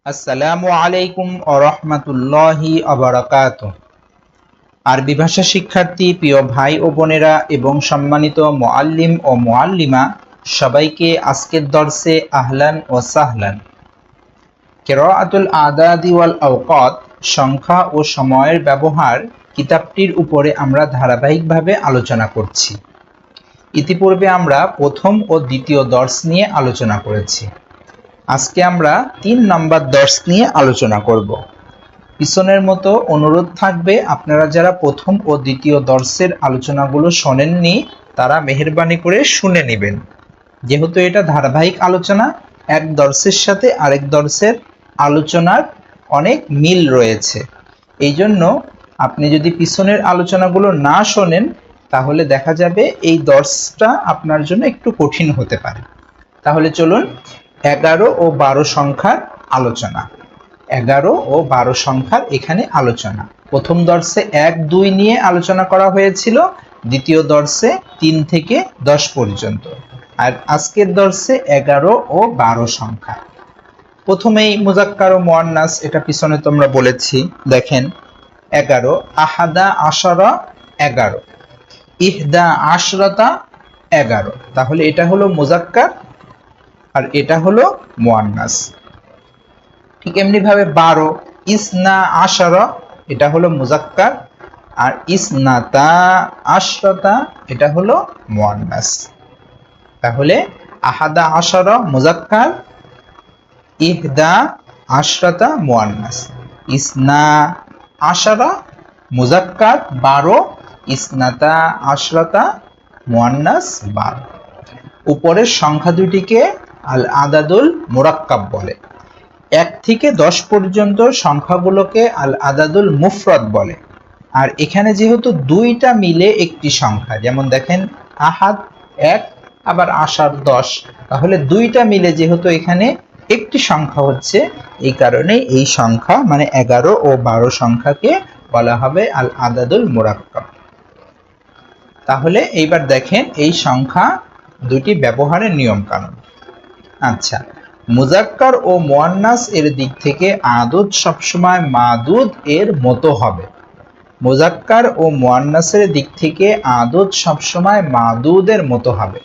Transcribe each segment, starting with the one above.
আসসালামু আলাইকুম ওয়া রাহমাতুল্লাহি ওয়া বারাকাতুহু। আরবি ভাষা শিক্ষার্থী প্রিয় ভাই ও বোনেরা এবং সম্মানিত মুআল্লিম ও মুআল্লিমা সবাইকে আজকের দর্সে আহলান ও সাহলান। কিরাআতুল আদাদি ওয়াল আওকাত, সংখ্যা ও সময়ের ব্যবহার কিতাবটির উপরে আমরা ধারাবাহিকভাবে আলোচনা করছি। ইতিপূর্বে আমরা প্রথম ও দ্বিতীয় দর্স নিয়ে আলোচনা করেছি। আজকে আমরা 3 নম্বর দর্স নিয়ে আলোচনা করব। পিছনের মতো অনুরোধ থাকবে, আপনারা যারা প্রথম ও দ্বিতীয় দর্সের আলোচনাগুলো শোনেননি তারা মেহেরবানি করে শুনে নেবেন। যেহেতু এটা ধারাবাহিক আলোচনা, এক দর্সের সাথে আরেক দর্সের আলোচনার অনেক মিল রয়েছে। এই জন্য আপনি যদি পিছনের আলোচনাগুলো না শোনেন তাহলে দেখা যাবে এই দর্সটা আপনার জন্য একটু কঠিন হতে পারে। তাহলে চলুন 11 ও 12 সংখ্যার আলোচনা। 11 ও 12 সংখ্যার এখানে আলোচনা। প্রথম দর্সে 1, 2 নিয়ে আলোচনা করা হয়েছিল, দ্বিতীয় দর্সে 3 থেকে 10 পর্যন্ত, আর আজকের দর্সে 11 ও 12 সংখ্যা। প্রথমেই মুজাক্কার ও মুয়ান্নাস, এটা পিছনে তোমরা বলেছি। দেখেন 11 আহাদা আশারা 11, ইহদা আশরাতা 11। তাহলে এটা হলো মুজাক্কার আর এটা হলো মুয়ান্নাস। ঠিক এমনি ভাবে 12 ইসনা আশারা, এটা হলো মুজাক্কার, আর ইসনাতা আশরাতা এটা হলো মুয়ান্নাস। তাহলে আহাদা আশারা মুজাক্কার, ইহদা আশরাতা মুয়ান্নাস। ইসনা আশারা মুজাক্কার 12, ইসনাতা আশরাতা মুয়ান্নাস 12। উপরের সংখ্যা দুটিকে আল আদাদুল মুরাক্কাব বলে। 1 থেকে 10 পর্যন্ত সংখ্যাগুলোকে আল আদাদুল মুফরাদ বলে। আর এখানে যেহেতু দুইটা মিলে একটি সংখ্যা, যেমন দেখেন আহাদ 1 আবার আশার 10, তাহলে দুইটা মিলে যেহেতু এখানে একটি সংখ্যা হচ্ছে, এই কারণে এই সংখ্যা মানে 11 ও 12 সংখ্যাকে বলা হবে আল আদাদুল মুরাক্কাব। তাহলে এইবার দেখেন এই সংখ্যা দুটি ব্যবহারের নিয়ম কানুন। আচ্ছা, মুজাক্কার ও মুয়ান্নাস এর দিক থেকে আদদ সবসময় মাদুদ এর মতো হবে। মুজাক্কার ও মুয়ান্নাসের দিক থেকে আদদ সবসময় মাদুদের মতো হবে।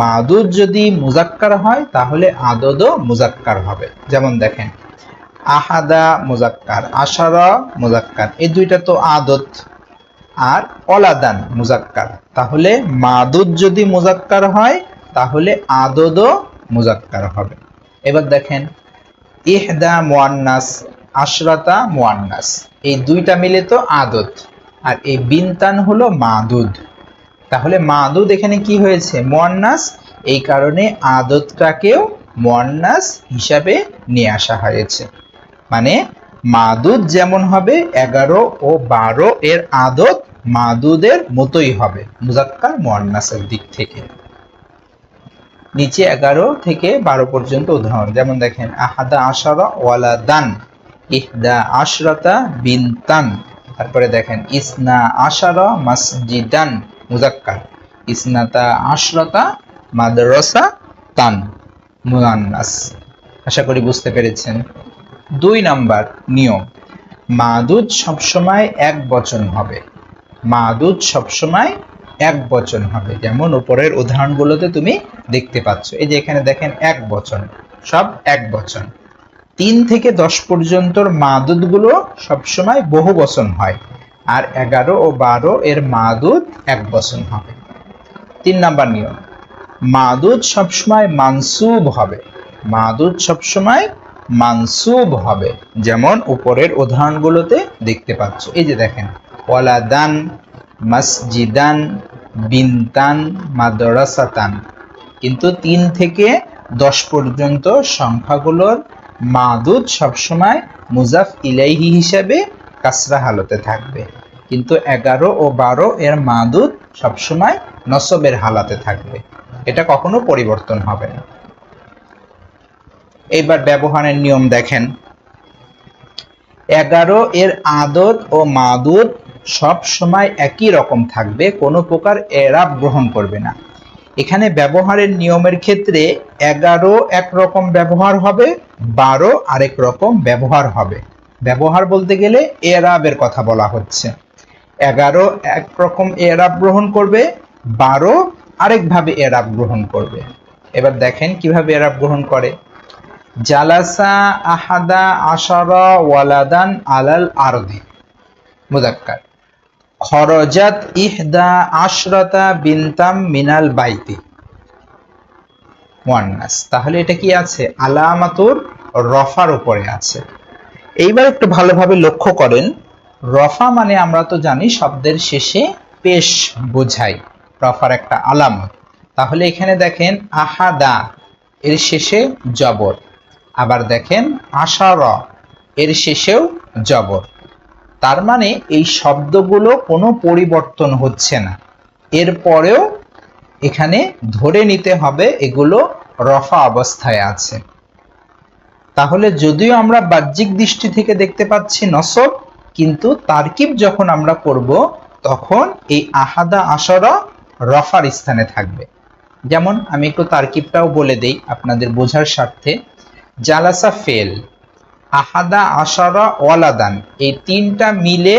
মাদুদ যদি মুজাক্কার হয় তাহলে আদদও মুজাক্কার হবে। যেমন দেখেন আহাদা মুজাক্কার, আশারা মুজাক্কার, এই দুইটা তো আদদ। আর অলাদান মুজাক্কার, তাহলে মাদুদ যদি মুজাক্কার হয় তাহলে আদদও মুজাক্কার হবে। এবার দেখেন ইহদা মুয়ান্নাস, আশরাতা মুয়ান্নাস, এই দুইটা মিলে তো আদদ, আর এই বিনতান হলো মাদুদ। তাহলে মাদুদ এখানে কি হয়েছে? মুয়ান্নাস, এই কারণে আদদটাকেও মুয়ান্নাস হিসাবে নিয়ে আসা হয়েছে। মানে মাদুদ যেমন হবে 11 ও 12 এর আদদ মাদুদের মতোই হবে মুজাক্কার মুয়ান্নাসের দিক থেকে। নিচে 11 থেকে 12 পর্যন্ত উদাহরণ, যেমন দেখেন আহাদা আশারা ওয়ালাদান, ইহদা আশরাতা বিনতান। তারপরে দেখেন ইসনা আশারা মাসজিদান মুজাক্কার, ইসনাতা আশরাতা মাদ্রাসা তান মুয়ান্নাস। আশা করি বুঝতে পেরেছেন। 2 নাম্বার নিয়ম, মাদুদ সবসময় এক বচন হবে। মাদুদ সবসময় এক বচন হবে, যেমন উপরের উদাহরণগুলোতে তুমি দেখতে পাচ্ছ। এই যে এখানে দেখেন এক বচন, সব এক বচন। 3 থেকে 10 পর্যন্তর মাদুদগুলো সবসময় বহু বচন হয়, আর 11 ও 12 এর মাদুদ এক বচন হবে। 3 নাম্বার নিয়ম, মাদুদ সবসময় মানসুব হবে। মাদুদ সবসময় মানসুব হবে, যেমন উপরের উদাহরণগুলোতে দেখতে পাচ্ছ। এই যে দেখেন ওয়ালাদান, মসজিদান, বিনতান, মাদ্রাসাতান। কিন্তু 3 থেকে 10 পর্যন্ত সংখ্যাগুলোর মাদুদ সবসময় মুজাফ ইলাইহি হিসাবে কাসরা হালতে থাকবে, কিন্তু 11 ও 12 এর মাদুদ সবসময় নসবের হালাতে থাকবে। এটা কখনো পরিবর্তন হবে না। এইবার ব্যবহারের নিয়ম দেখেন, 11 এর আদদ ও মাদুদ সব সময় একই রকম থাকবে, কোনো প্রকার এরাব গ্রহণ করবে না। এখানে ব্যবহারের নিয়মের ক্ষেত্রে 11 একরকম ব্যবহার হবে 12 আরেক রকম ব্যবহার হবে। ব্যবহার বলতে গেলে এরাবের কথা বলা হচ্ছে। 11 এক রকম এরাব গ্রহণ করবে, 12 আরেকভাবে এরাব গ্রহণ করবে। এবার দেখেন কিভাবে এরাব গ্রহণ করে। জালাসা আহাদা আশারা ওয়ালাদান আলাল আরদি মুযাক্কার। খরজাত ইহদা আশরাতা বিনতাম মিনাল বাইতি মুয়ান্নাস। তাহলে এটা কি আছে? আলামাতুর রফার উপরে আছে। এইবার একটু ভালোভাবে লক্ষ্য করেন, রফা মানে আমরা তো জানি শব্দের শেষে পেশ বোঝায়, রফার একটা আলামত। তাহলে এখানে দেখেন আহাদা এর শেষে জবর, আবার দেখেন আশারা এর শেষেও জবর। তার মানে এই শব্দগুলো কোনো পরিবর্তন হচ্ছে না, এরপরেও এখানে ধরে নিতে হবে এগুলো রফা অবস্থায় আছে। তাহলে যদিও আমরা বাহ্যিক দৃষ্টি থেকে দেখতে পাচ্ছি নসব, কিন্তু তারকিব যখন আমরা করব তখন এই আহাদা আশারা রফার স্থানে থাকবে। যেমন আমি একটু তারকিবটাও বলে দেই আপনাদের বোঝার স্বার্থে। জালাসা ফেল, আহাদা আশারা ওয়ালাদান এই তিনটা মিলে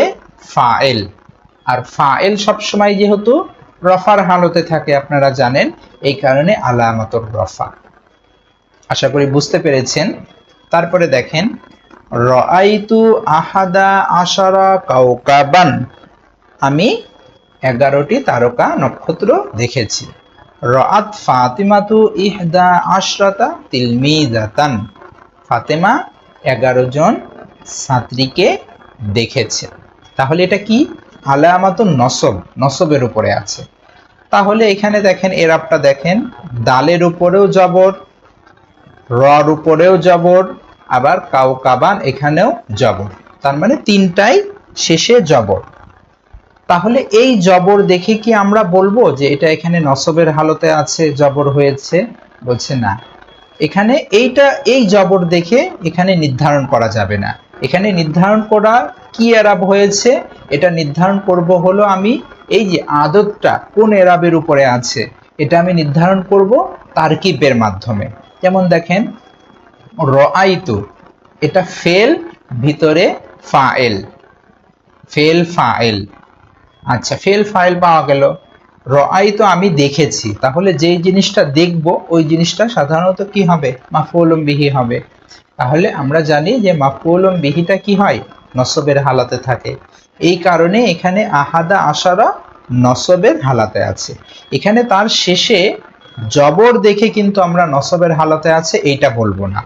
ফাইল, আর ফাইল সবসময় যেহেতু রফার হালতে থাকে আপনারা জানেন, এই কারণে আলামাতুর রফা। আশা করি বুঝতে পেরেছেন। তারপরে দেখেন রাআইতু আহাদা আশারা কাওকাবান, আমি 11টি তারকা নক্ষত্র দেখেছি। রাআত ফাতিমাতু ইহদা আশরাতা তিলমিজাতান, ফাতেমা 11 জন ছাত্রীকে দেখেছে। তাহলে এটা কি? আলামাতুন নসব, নসবের উপরে আছে। তাহলে এখানে দেখেন এরাবটা দেখেন, দালের উপরেও জবর, রর উপরেও জবর, আবার কাওকাবান এখানেও জবর, তার মানে তিনটাই শেষে জবর। তাহলে এই জবর দেখে কি আমরা বলবো যে এটা এখানে নসবের হালতে আছে, জবর হয়েছে? বলছে না, এখানে এই জবর দেখে এখানে নির্ধারণ করা যাবে না। এখানে নির্ধারণ করা কি এরাব হয়েছে, এটা নির্ধারণ করব হলো আমি এই যে আদতটা কোন এরাবের উপরে আছে, এটা আমি নির্ধারণ করব তারকিবের মাধ্যমে। যেমন দেখেন রাআইতু, এটা ফেল ভিতরে ফাইল, ফেল ফাইল। আচ্ছা, ফেল ফাইল পাওয়া গেল। রাআইতু আমি দেখেছি, তাহলে যেই জিনিসটা দেখব ওই জিনিসটা সাধারণত কি হবে? মাফউলুম বিহি হবে। তাহলে আমরা জানি যে মাফউলুম বিহিটা কি হয়? নসবের হালাতে থাকে। এই কারণে এখানে আহাদা আশারা নসবের হালাতে আছে। এখানে তার শেষে জবর দেখে কিন্তু আমরা নসবের হালাতে আছে এইটা বলবো না।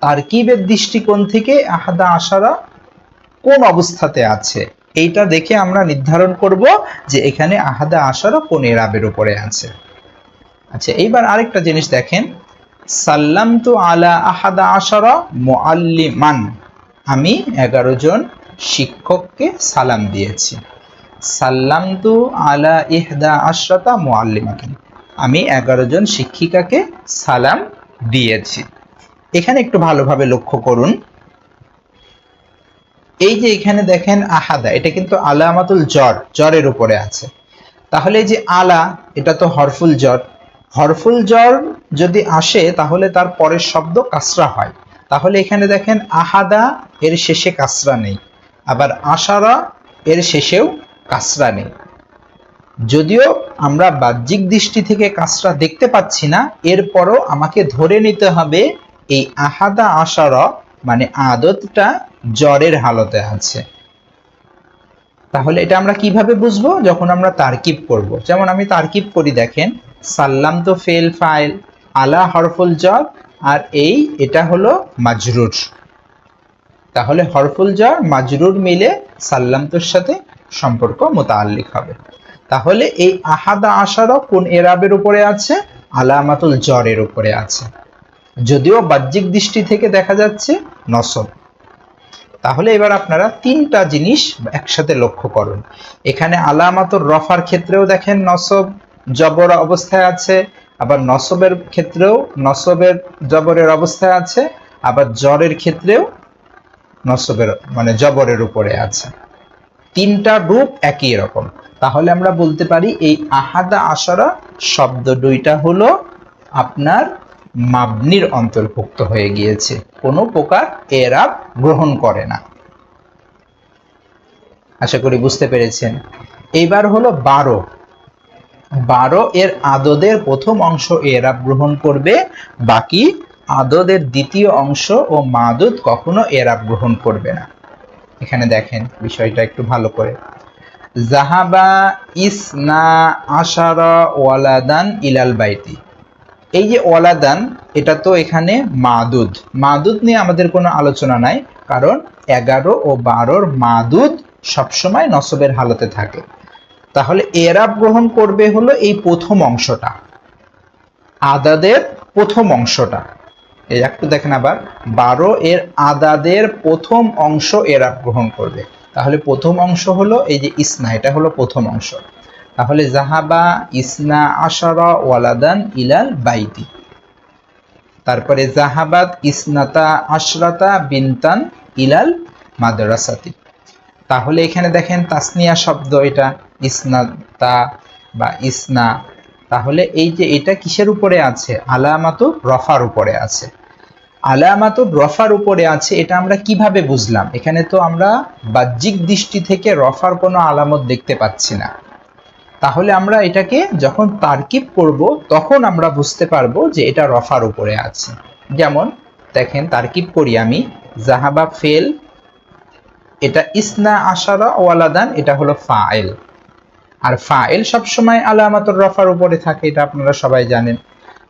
তারকিবের দৃষ্টিকোণ থেকে আহাদা আশারা কোন অবস্থাতে আছে এইটা দেখে আমরা নির্ধারণ করব যে এখানে আহাদা আশারা কোন এরাবের উপরে আছে। আচ্ছা, এইবার আরেকটা জিনিস দেখেন, সাল্লামতু আলা আহাদা আশারা মুআল্লিমান, আমি 11 জন শিক্ষককে সালাম দিয়েছি। সাল্লামতু আলা ইহদা আশরাতা মুআল্লিমাতান, আমি 11 জন শিক্ষিকাকে সালাম দিয়েছি। এখানে একটু ভালোভাবে লক্ষ্য করুন, এই যে এখানে দেখেন আহাদা, এটা কিন্তু আলামাতুল জর, জরের উপরে আছে। তাহলে যে আলা, এটা তো হরফুল জর, হরফুল জর যদি আসে তাহলে তার পরের শব্দ কাসরা হয়। তাহলে এখানে দেখেন আহাদা এর শেষে কাসরা নেই, আবার আশারা এর শেষেও কাসরা নেই। যদিও আমরা বাহ্যিক দৃষ্টি থেকে কাসরা দেখতে পাচ্ছি না, এরপরও আমাকে ধরে নিতে হবে এই আহাদা আশারা মানে আদতটা জরের হালতে আছে। তাহলে এটা আমরা কিভাবে বুঝবো? যখন আমরা তারকিব করব। যেমন আমি তারকিব করি, দেখেন সাল্লাম তো ফেল ফাইল, আলা হরফুল জর, আর এটা হলো মাজরুর। তাহলে হরফুল জর মাজরুর মিলে সাল্লাম তোর সাথে সম্পর্ক মুতাআল্লিক হবে। তাহলে এই আহাদা আশারা কোন এরাবের উপরে আছে? আলামাতুল জরের উপরে আছে, যদিও বাহ্যিক দৃষ্টি থেকে দেখা যাচ্ছে নসব। তাহলে এবার আপনারা তিনটা জিনিস একসাথে লক্ষ্য করুন। এখানে আলামাতুর রফার ক্ষেত্রেও দেখেন নসব জবর অবস্থায় আছে, আবার নসবের ক্ষেত্রেও নসবের জবরের অবস্থায় আছে, আবার জরের ক্ষেত্রেও নসবের মানে জবরের উপরে আছে। তিনটা রূপ একই রকম। তাহলে আমরা বলতে পারি এই আহাদা আশারা শব্দ দুইটা হলো আপনার মাবনির অন্তর্ভুক্ত হয়ে গিয়েছে, কোনো প্রকার এরাব গ্রহণ করে না। আশা করি বুঝতে পেরেছেন। এইবার হলো 12। 12 এর আদদের প্রথম অংশ এরাব গ্রহণ করবে, বাকি আদদের দ্বিতীয় অংশ ও মাদুদ কখনো এরাব গ্রহণ করবে না। এখানে দেখেন বিষয়টা একটু ভালো করে। জাহাবা ইসনা আশারা ওয়ালাদান ইলাল বাইতি। এই যে ওয়ালাদান, এটা তো এখানে মাদুদ। মাদুদ নিয়ে আমাদের কোনো আলোচনা নাই, কারণ 11 ও 12 মাদুদ সবসময় নসবের হালতে থাকে। তাহলে এরাব গ্রহণ করবে হলো এই প্রথম অংশটা, আদাদের প্রথম অংশটা। এই একটু দেখেন আবার, 12 এর আদাদের প্রথম অংশ এরাব গ্রহণ করবে। তাহলে প্রথম অংশ হলো এই যে ইসনা, এটা হলো প্রথম অংশ। তাহলে জাহাবা ইসনা আশারা ওয়ালাদান ইলাল বাইতি। তারপরে জাহাবাত ইসনাতা আশরাতা বিনতান ইলাল মাদ্রাসাতি। তাহলে এখানে দেখেন তাসনিয়া শব্দ, এটা ইসনাতা বা ইসনা। তাহলে এই যে এটা কিসের উপরে আছে? আলামাতুর রফার উপরে আছে। আলামাতুর রফার উপরে আছে, এটা আমরা কিভাবে বুঝলাম? এখানে তো আমরা বাহ্যিক দৃষ্টি থেকে রফার কোনো আলামত দেখতে পাচ্ছি না। তাহলে আমরা এটাকে যখন তারকিব করব তখন আমরা বুঝতে পারবো যে এটা রফার উপরে আছে। যেমন দেখেন তারকিব করি আমি, জাহাবা ফেল, এটা ইসনা আশারা ওয়ালাদান, এটা হলো ফাইল। আর ফাইল সবসময় আলামাতুর রফার উপরে থাকে, এটা আপনারা সবাই জানেন।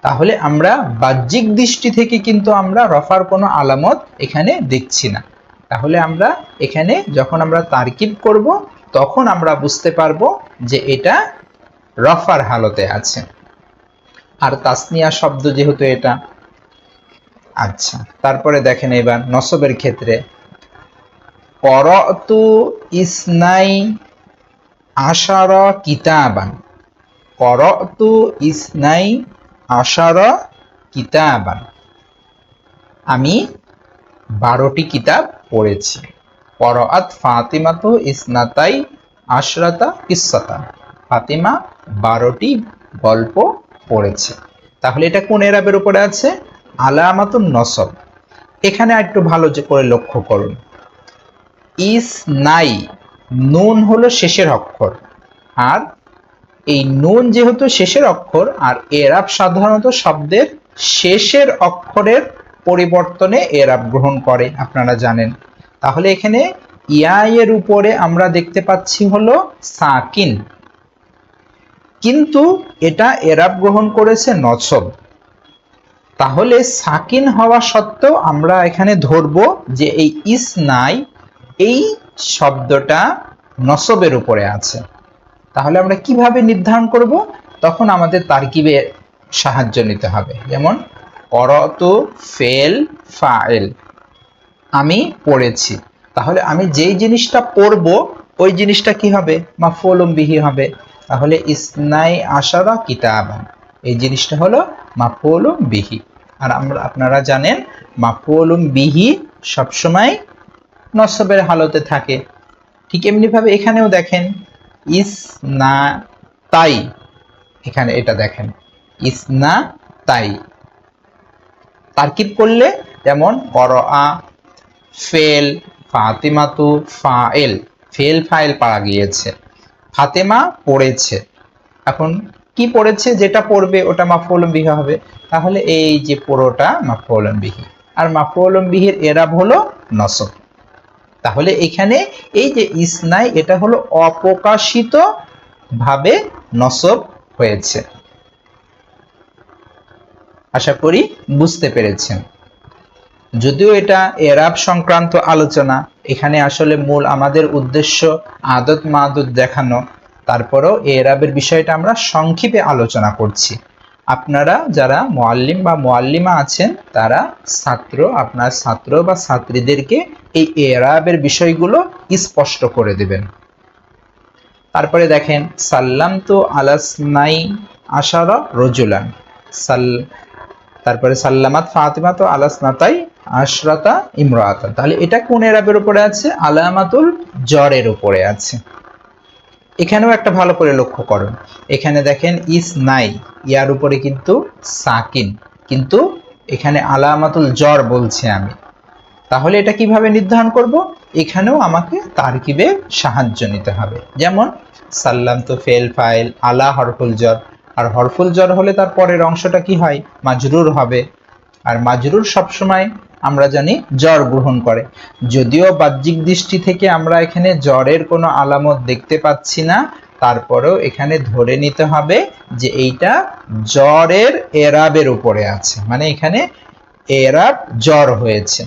তাহলে আমরা বাহ্যিক দৃষ্টি থেকে কিন্তু আমরা রফার কোনো আলামত এখানে দেখছি না। তাহলে আমরা এখানে যখন আমরা তারকিব করব তখন আমরা বুঝতে পারবো যে এটা রফার হালতে আছে। আর তাসনিয়া শব্দ যেহেতু এটা। আচ্ছা, তারপরে দেখেন এবার নসবের ক্ষেত্রে, করতু ইসনাই আশারা কিতাবান। করতু ইসনাই আশারা কিতাবান, আমি 12টি কিতাব পড়েছি। করআত ফাতিমাতু ইসনাতাই আশরাতা কিসসাতা, ফাতিমা 12টি গল্প পড়েছে। তাহলে এটা কোন এরাবের উপরে আছে? আলামাতুন নসব। এখানে একটু ভালো করে লক্ষ্য করুন, ইসনাই, নুন হলো শেষের অক্ষর, আর এই নুন যেহেতু শেষের অক্ষর, আর এরাব সাধারণত শব্দের শেষের অক্ষরের পরিবর্তনে এরাব গ্রহণ করে, আপনারা জানেন। তাহলে এখানে ইয়া এর উপরে আমরা দেখতে পাচ্ছি হলো সাকিন, কিন্তু এটা এরাব গ্রহণ করেছে নসব। তাহলে সাকিন হওয়া সত্ত্বেও আমরা এখানে ধরবো যে এই ইসনাই, এই শব্দটা নসবের উপরে আছে। তাহলে আমরা কিভাবে নির্ধারণ করব? তখন আমাদের তারকিবের সাহায্য নিতে হবে। যেমন করতু ফেল ফাইল, আমি পড়েছি। তাহলে আমি যেই জিনিসটা পড়বো ওই জিনিসটা কি হবে? মাফউলুম বিহি হবে। তাহলে ইসনাই আশারা কিতাবান, এই জিনিসটা হলো মাফউলুম বিহি। আর আপনারা জানেন মাফউলুম বিহি সবসময় নসবের হালতে থাকে। ঠিক এমনি ভাবে এখানেও দেখেন ইসনা তাই, এখানে এটা দেখেন ইসনা তাই, তারকিব করলে যেমন করআ ফেল ফাতিমাতু ফাইল, ফেল ফাইল পাওয়া গিয়েছে, ফাতেমা পড়েছে। এখন কি পড়েছে? যেটা পড়বে ওটা মাফউলুম বিহি হবে। তাহলে এই যে পুরোটা মাফউলুম বিহি, আর মাফউলুম বিহির এরাব হলো নসব। তাহলে এখানে এই যে ইসনাই, এটা হলো অপ্রকাশিত ভাবে নসব হয়েছে। আশা করি বুঝতে পেরেছেন। যদিও এটা এরাব সংক্রান্ত আলোচনা, এখানে আসলে মূল আমাদের উদ্দেশ্য আদত মাদুদ দেখানো, তারপরেও এরাবের বিষয়টা আমরা সংক্ষেপে আলোচনা করছি। আপনারা যারা মুআল্লিম বা মুআল্লিমা আছেন তারা আপনার ছাত্র বা ছাত্রীদেরকে এই এরাবের বিষয়গুলো স্পষ্ট করে দেবেন। তারপরে দেখেন সাল্লামতু আলাসনাই আশারা রজুলান, তারপরে সাল্লামাত ফাতিমাতু আলাসনাতাই আশরাতা ইমরাতান। তাহলে এটা কোন এরাবের উপরে আছে? আলামাতুল জরের উপরে আছে। এখানেও একটা ভালো করে লক্ষ্য করুন, এখানে দেখেন ইসনাই, ইয়ার উপরে কিন্তু সাকিন, কিন্তু এখানে আলামাতুল জর বলছি আমি। তাহলে এটা কিভাবে নির্ধারণ করব? এখানেও আমাকে তারকিবে সাহায্য নিতে হবে। যেমন সাল্লাম তো ফেল ফাইল, আলা হরফুল জর, আর হরফুল জর হলে তার পরের অংশটা কি হয়? মাজরুর হবে। আর মাজরুর সবসময় আমরা জানি জ্বর গ্রহণ করে। যদিও বাহ্যিক দৃষ্টি থেকে আমরা এখানে জ্বরের কোনো আলামত দেখতে পাচ্ছি না, তারপরেও এখানে ধরে নিতে হবে যে এইটা জ্বরের এরাবের উপরে আছে, মানে এখানে এরাব জ্বর হয়েছে।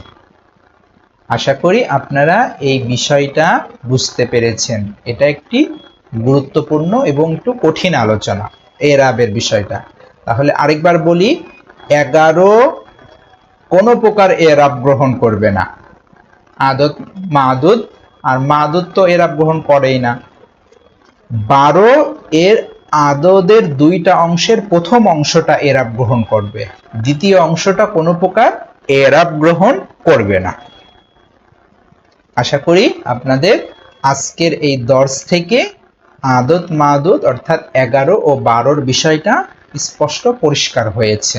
আশা করি আপনারা এই বিষয়টা বুঝতে পেরেছেন। এটা একটি গুরুত্বপূর্ণ এবং একটু কঠিন আলোচনা, এরাবের বিষয়টা। তাহলে আরেকবার বলি, 11 কোনো প্রকার এরাব গ্রহণ করবে না। আদত মাদুদ, আর মাদুদ তো এরাব গ্রহণ করেই না। 12 এর আদদের দুইটা অংশের প্রথম অংশটা এরাব গ্রহণ করবে, দ্বিতীয় অংশটা কোনো প্রকার এরাব গ্রহণ করবে না। আশা করি আপনাদের আজকের এই দর্স থেকে আদত মাদুদ অর্থাৎ 11 ও 12-র বিষয়টা স্পষ্ট পরিষ্কার হয়েছে।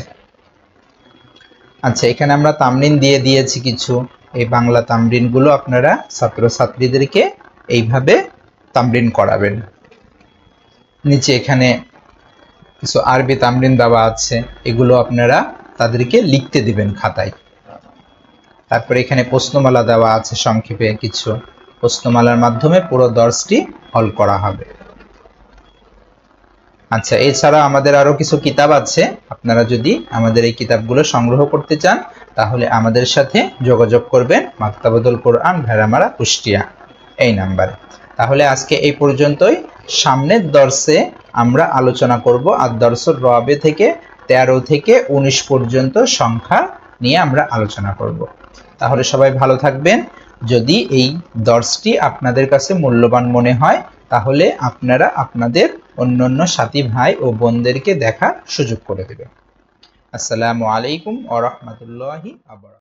আচ্ছা, এখানে আমরা তামরিন দিয়ে দিয়েছি কিছু। এই বাংলা তামরিনগুলো আপনারা ছাত্রছাত্রীদেরকে এইভাবে তামরিন করাবেন। নিচে এখানে কিছু আরবি তামরিন দেওয়া আছে, এগুলো আপনারা তাদেরকে লিখতে দিবেন খাতায়। তারপরে এখানে প্রশ্নমালা দেওয়া আছে, সংক্ষেপে কিছু প্রশ্নমালার মাধ্যমে পুরো দর্সটি হল করা হবে। আচ্ছা, এছাড়া আমাদের আরো কিছু কিতাব আছে। আপনারা যদি আমাদের এই কিতাবগুলো সংগ্রহ করতে চান তাহলে আমাদের সাথে যোগাযোগ করবেন মাকতাবুল কোরআন, ভেড়ামারা, কুষ্টিয়া, এই নাম্বারে। তাহলে আজকে এই পর্যন্তই। সামনের দর্সে আমরা আলোচনা করব আদ-দরসুর রাবি থেকে 13 থেকে 19 পর্যন্ত সংখ্যা নিয়ে আমরা আলোচনা করব। তাহলে সবাই ভালো থাকবেন। যদি এই দর্সটি আপনাদের কাছে মূল্যবান মনে হয় তাহলে আপনারা আপনাদের অন্যান্য সাথী ভাই ও বোনদেরকে দেখার সুযোগ করে দেবেন। আসসালামু আলাইকুম ওয়া রাহমাতুল্লাহি ওয়া বারাকাতুহু।